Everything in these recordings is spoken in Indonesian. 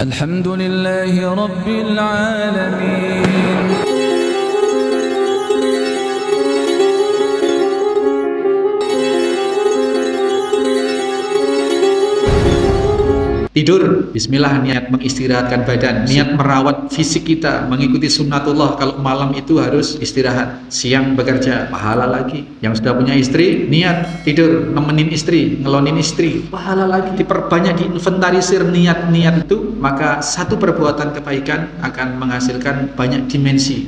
Alhamdulillahi Rabbil Alamin. Tidur, bismillah, niat mengistirahatkan badan, niat merawat fisik kita, mengikuti sunnatullah. Kalau malam itu harus istirahat, siang bekerja, pahala lagi. Yang sudah punya istri, niat tidur, nemenin istri, ngelonin istri, pahala lagi. Diperbanyak, diinventarisir niat-niat itu, maka satu perbuatan kebaikan akan menghasilkan banyak dimensi.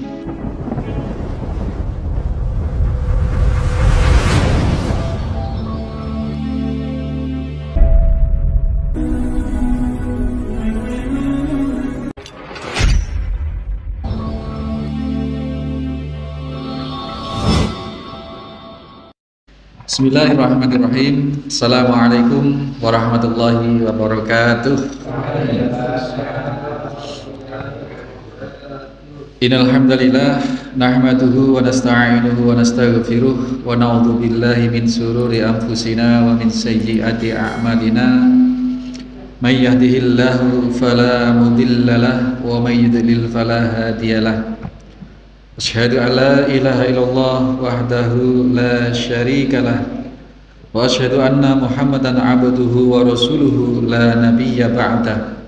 Bismillahirrahmanirrahim. Assalamualaikum warahmatullahi wabarakatuh. Innal hamdalillah nahmaduhu wa nasta'inuhu wa nastaghfiruh wa na'udzu billahi min shururi anfusina wa min sayyiati a'malina. May yahdihillahu fala mudhillalah wa may yudlil fala hadiyalah. Asyhadu an la ilaha illallah wahdahu la syarikalah wa asyhadu anna Muhammadan abduhu wa rasuluhu la nabiyya ba'dah.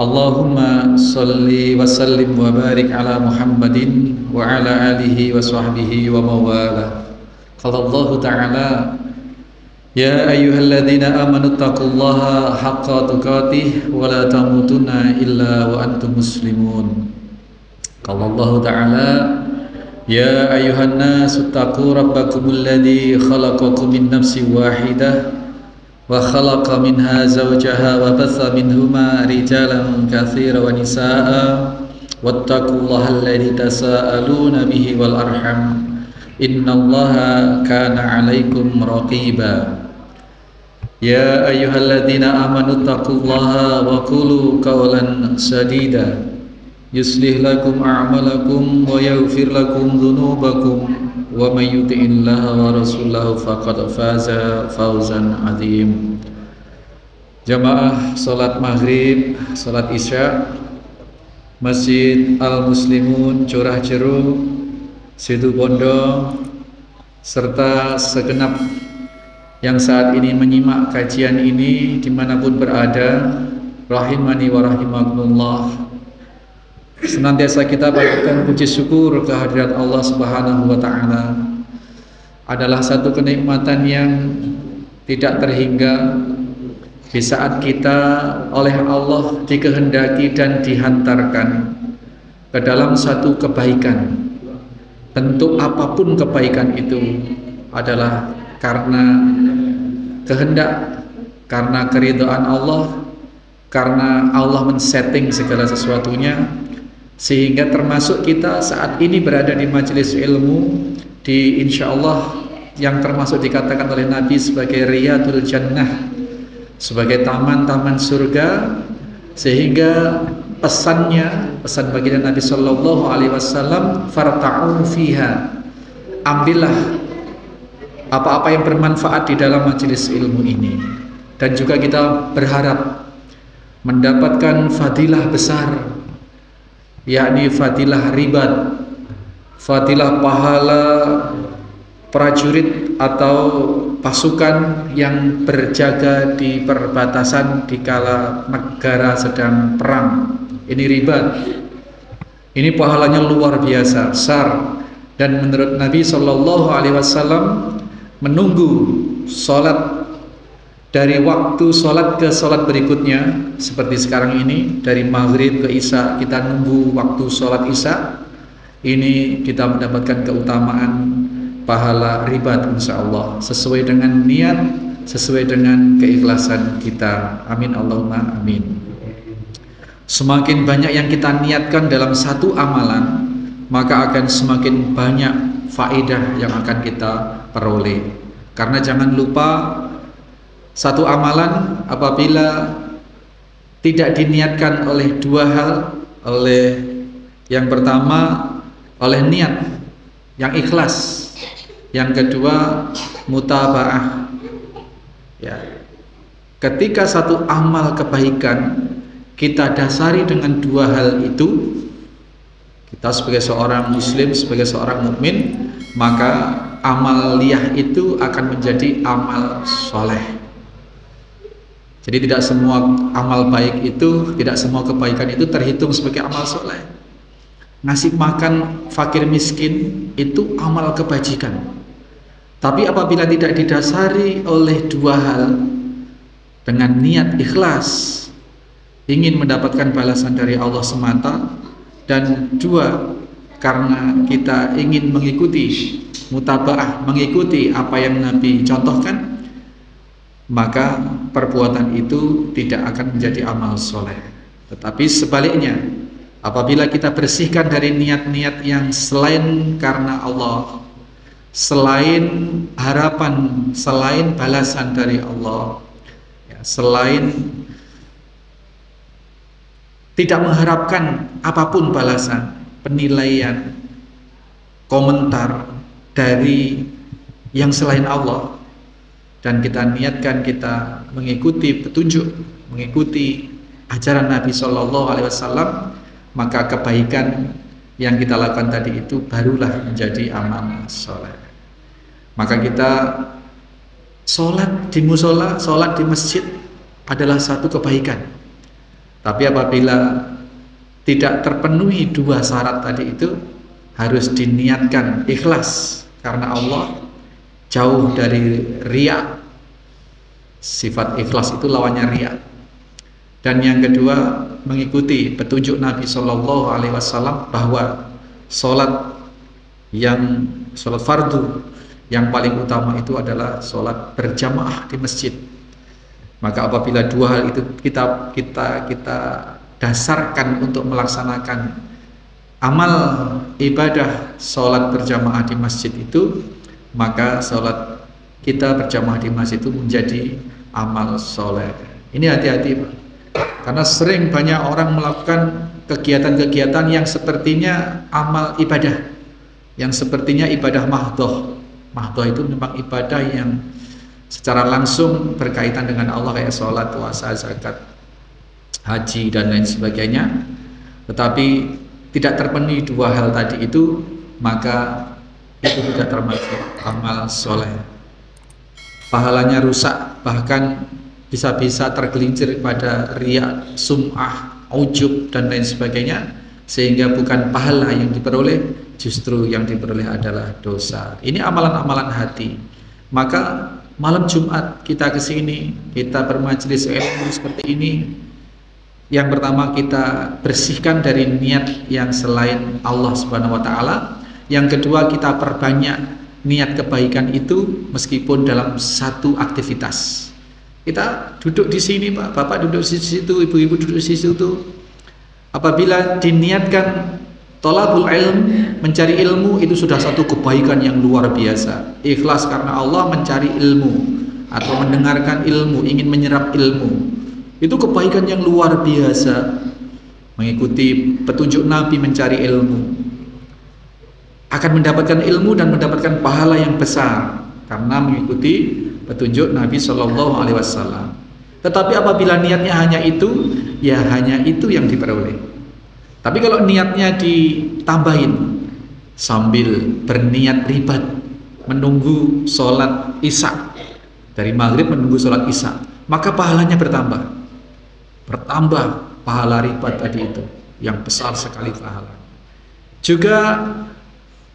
Allahumma salli wa sallim wa barik ala Muhammadin wa ala alihi wa sahbihi wa mawalah. Qala Allah ta'ala, ya ayyuhalladzina amanu taqullaha haqqa tuqatih wa la tamutunna illa wa antum muslimun. Qala Allah ta'ala, ya ayyuhan nasu taqu rabbakumul ladzi khalaqakum min nafsin wahidah wa khalaqa minha zawjaha wa batha minhuma rijalan katsiran wa nisaa'a wattaqullaha alladzi tasaaluna bihi wal arham innallaha kana 'alaikum raqiba. Ya ayyuhalladzina amanu taqullaha wa qulu qawlan sadida yuslih lakum a'malakum wa yaghfir lakum dhunubakum wa may yuti'illaha wa rasulahu faqad faza fawzan 'azim. Jamaah salat maghrib, salat isya, Masjid Al-Muslimun Curah Ceru, Situbondo, serta segenap yang saat ini menyimak kajian ini dimanapun berada, rahimani wa rahimakumullah. Senantiasa kita panjatkan puji syukur kehadirat Allah Subhanahu wa Ta'ala. Adalah satu kenikmatan yang tidak terhingga di saat kita oleh Allah dikehendaki dan dihantarkan ke dalam satu kebaikan. Tentu apapun kebaikan itu adalah karena kehendak, karena keridhaan Allah, karena Allah men-setting segala sesuatunya. Sehingga termasuk kita saat ini berada di majelis ilmu, di insyaallah yang termasuk dikatakan oleh Nabi sebagai Riyadul Jannah, sebagai taman-taman surga. Sehingga pesan baginda Nabi Sallallahu Alaihi Wasallam, farta'u fiha, ambillah apa-apa yang bermanfaat di dalam majelis ilmu ini. Dan juga kita berharap mendapatkan fadilah besar, yakni fadilah ribat, fadilah pahala prajurit atau pasukan yang berjaga di perbatasan dikala negara sedang perang. Ini ribat, ini pahalanya luar biasa besar. Dan menurut Nabi Shallallahu Alaihi Wasallam, menunggu sholat dari waktu sholat ke sholat berikutnya, seperti sekarang ini dari maghrib ke isya kita nunggu waktu sholat isya, ini kita mendapatkan keutamaan pahala ribat insyaallah, sesuai dengan niat, sesuai dengan keikhlasan kita. Amin Allahumma amin. Semakin banyak yang kita niatkan dalam satu amalan, maka akan semakin banyak faedah yang akan kita peroleh. Karena jangan lupa, satu amalan apabila tidak diniatkan oleh dua hal, oleh yang pertama oleh niat yang ikhlas, yang kedua mutabaah. Ya, ketika satu amal kebaikan kita dasari dengan dua hal itu, kita sebagai seorang muslim, sebagai seorang mukmin, maka amaliyah itu akan menjadi amal soleh. Jadi tidak semua amal baik itu, tidak semua kebaikan itu terhitung sebagai amal soleh. Ngasih makan fakir miskin itu amal kebajikan. Tapi apabila tidak didasari oleh dua hal, dengan niat ikhlas, ingin mendapatkan balasan dari Allah semata, dan dua, karena kita ingin mengikuti mutabaah, mengikuti apa yang Nabi contohkan, maka perbuatan itu tidak akan menjadi amal soleh. Tetapi sebaliknya, apabila kita bersihkan dari niat-niat yang selain karena Allah, selain harapan, selain balasan dari Allah, ya, selain tidak mengharapkan apapun balasan, penilaian, komentar dari yang selain Allah, dan kita niatkan kita mengikuti petunjuk, mengikuti ajaran Nabi SAW, maka kebaikan yang kita lakukan tadi itu barulah menjadi amal soleh. Maka kita sholat di musola, sholat di masjid adalah satu kebaikan. Tapi apabila tidak terpenuhi dua syarat tadi itu, harus diniatkan ikhlas karena Allah, jauh dari riya. Sifat ikhlas itu lawannya riya. Dan yang kedua, mengikuti petunjuk Nabi SAW bahwa sholat fardu yang paling utama itu adalah sholat berjamaah di masjid. Maka apabila dua hal itu kita dasarkan untuk melaksanakan amal ibadah sholat berjamaah di masjid itu, maka sholat kita berjamaah di masjid itu menjadi amal soleh. Ini hati-hati, Pak, karena sering banyak orang melakukan kegiatan-kegiatan yang sepertinya amal ibadah, yang sepertinya ibadah mahdoh. Mahdoh itu memang ibadah yang secara langsung berkaitan dengan Allah, kayak sholat, puasa, zakat, haji, dan lain sebagainya. Tetapi tidak terpenuhi dua hal tadi itu, maka itu tidak termasuk amal soleh. Pahalanya rusak, bahkan bisa-bisa tergelincir pada riya, sum'ah, ujub, dan lain sebagainya, sehingga bukan pahala yang diperoleh, justru yang diperoleh adalah dosa. Ini amalan-amalan hati. Maka malam Jumat kita kesini, kita bermajelis ilmu seperti ini, yang pertama kita bersihkan dari niat yang selain Allah Subhanahu wa Ta'ala. Yang kedua, kita perbanyak niat kebaikan itu meskipun dalam satu aktivitas. Kita duduk di sini, Pak, Bapak duduk di situ, ibu-ibu duduk di situ. Apabila diniatkan thalabul ilm, mencari ilmu, itu sudah satu kebaikan yang luar biasa. Ikhlas karena Allah mencari ilmu atau mendengarkan ilmu, ingin menyerap ilmu, itu kebaikan yang luar biasa. Mengikuti petunjuk Nabi, mencari ilmu, akan mendapatkan ilmu dan mendapatkan pahala yang besar karena mengikuti petunjuk Nabi SAW. Tetapi apabila niatnya hanya itu, ya hanya itu yang diperoleh. Tapi kalau niatnya ditambahin sambil berniat ribat, menunggu sholat isya, dari maghrib menunggu sholat isya, maka pahalanya bertambah pahala ribat tadi itu, yang besar sekali pahala. Juga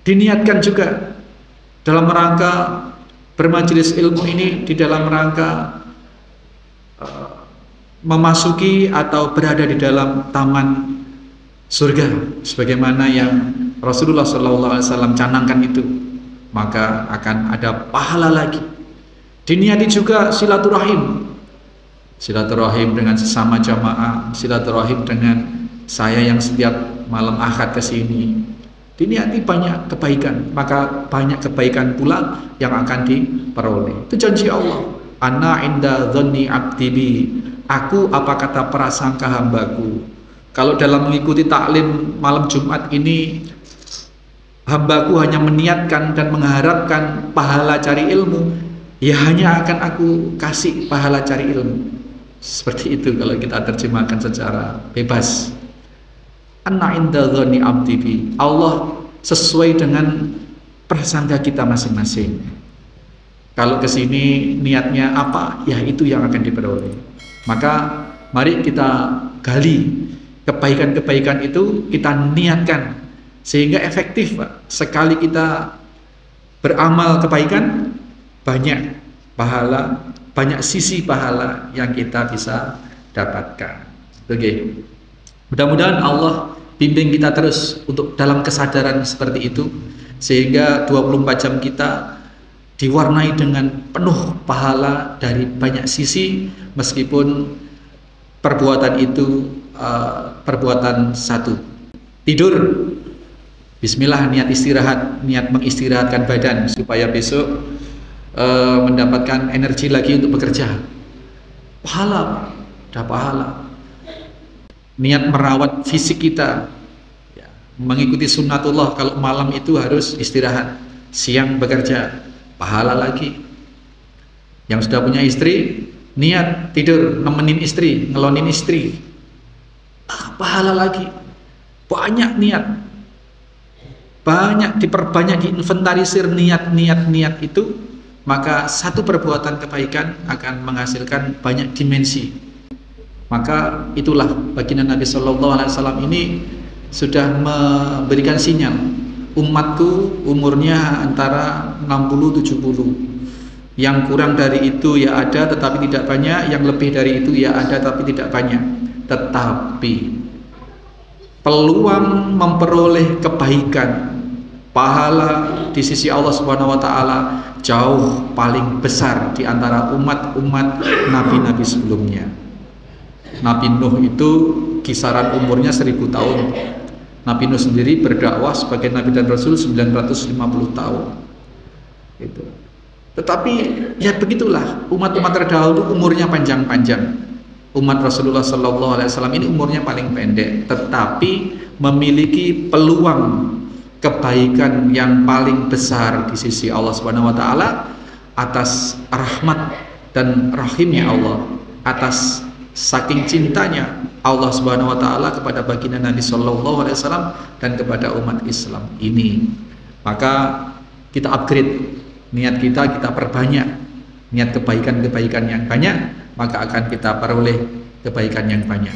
diniatkan juga dalam rangka bermajelis ilmu ini, di dalam rangka memasuki atau berada di dalam taman surga sebagaimana yang Rasulullah SAW canangkan itu, maka akan ada pahala lagi. Diniati juga silaturahim dengan sesama jamaah, silaturahim dengan saya yang setiap malam Ahad ke sini. Diniati banyak kebaikan, maka banyak kebaikan pula yang akan diperoleh. Itu janji Allah. Ana inda dzanni abdi bi. Aku apa kata prasangka hambaku. Kalau dalam mengikuti taklim malam Jumat ini, hambaku hanya meniatkan dan mengharapkan pahala cari ilmu, ya hanya akan aku kasih pahala cari ilmu. Seperti itu kalau kita terjemahkan secara bebas. Anna inda dzanni abdi bi. Allah sesuai dengan prasangka kita masing-masing. Kalau kesini niatnya apa, ya itu yang akan diperoleh. Maka mari kita gali kebaikan-kebaikan itu, kita niatkan sehingga efektif, Pak. Sekali kita beramal kebaikan, banyak pahala, banyak sisi pahala yang kita bisa dapatkan. Oke. Mudah-mudahan Allah bimbing kita terus untuk dalam kesadaran seperti itu, sehingga 24 jam kita diwarnai dengan penuh pahala dari banyak sisi, meskipun perbuatan itu perbuatan satu. Tidur, bismillah, niat istirahat, niat mengistirahatkan badan supaya besok mendapatkan energi lagi untuk bekerja. Pahala, ada pahala. Niat merawat fisik kita, ya, mengikuti sunnatullah, kalau malam itu harus istirahat, siang bekerja, pahala lagi. Yang sudah punya istri, niat tidur nemenin istri, ngelonin istri, pahala lagi. Banyak niat, banyak diperbanyak, diinventarisir niat itu, maka satu perbuatan kebaikan akan menghasilkan banyak dimensi. Maka itulah baginda Nabi SAW ini sudah memberikan sinyal, umatku umurnya antara 60-70, yang kurang dari itu ya ada tetapi tidak banyak, yang lebih dari itu ya ada tapi tidak banyak. Tetapi peluang memperoleh kebaikan, pahala di sisi Allah Subhanahu wa taala jauh paling besar di antara umat-umat nabi-nabi sebelumnya. Nabi Nuh itu kisaran umurnya 1000 tahun. Nabi Nuh sendiri berdakwah sebagai nabi dan rasul 950 tahun. Itu. Tetapi ya begitulah, umat-umat terdahulu umurnya panjang-panjang. Umat Rasulullah SAW ini umurnya paling pendek, tetapi memiliki peluang kebaikan yang paling besar di sisi Allah Subhanahu wa taala atas rahmat dan rahimnya Allah, atas saking cintanya Allah Subhanahu wa taala kepada baginda Nabi sallallahu alaihi wasallam dan kepada umat Islam ini. Maka kita upgrade niat kita perbanyak niat kebaikan-kebaikan yang banyak, maka akan kita peroleh kebaikan yang banyak.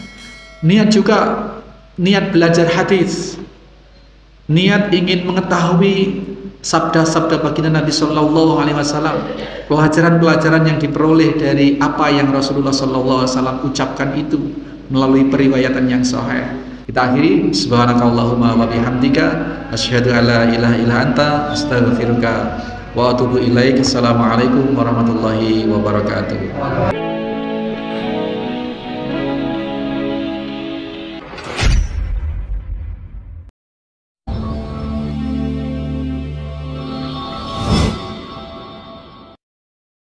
Niat juga niat belajar hadis, niat ingin mengetahui sabda-sabda baginda Nabi sallallahu alaihi wasallam, pelajaran-pelajaran yang diperoleh dari apa yang Rasulullah sallallahu alaihi wasallam ucapkan itu melalui periwayatan yang sahih. Kita akhiri, subhanakallahumma wa bihamdika asyhadu an la ilaha illa anta astaghfiruka wa atubu ilaik. Assalamualaikum warahmatullahi wabarakatuh.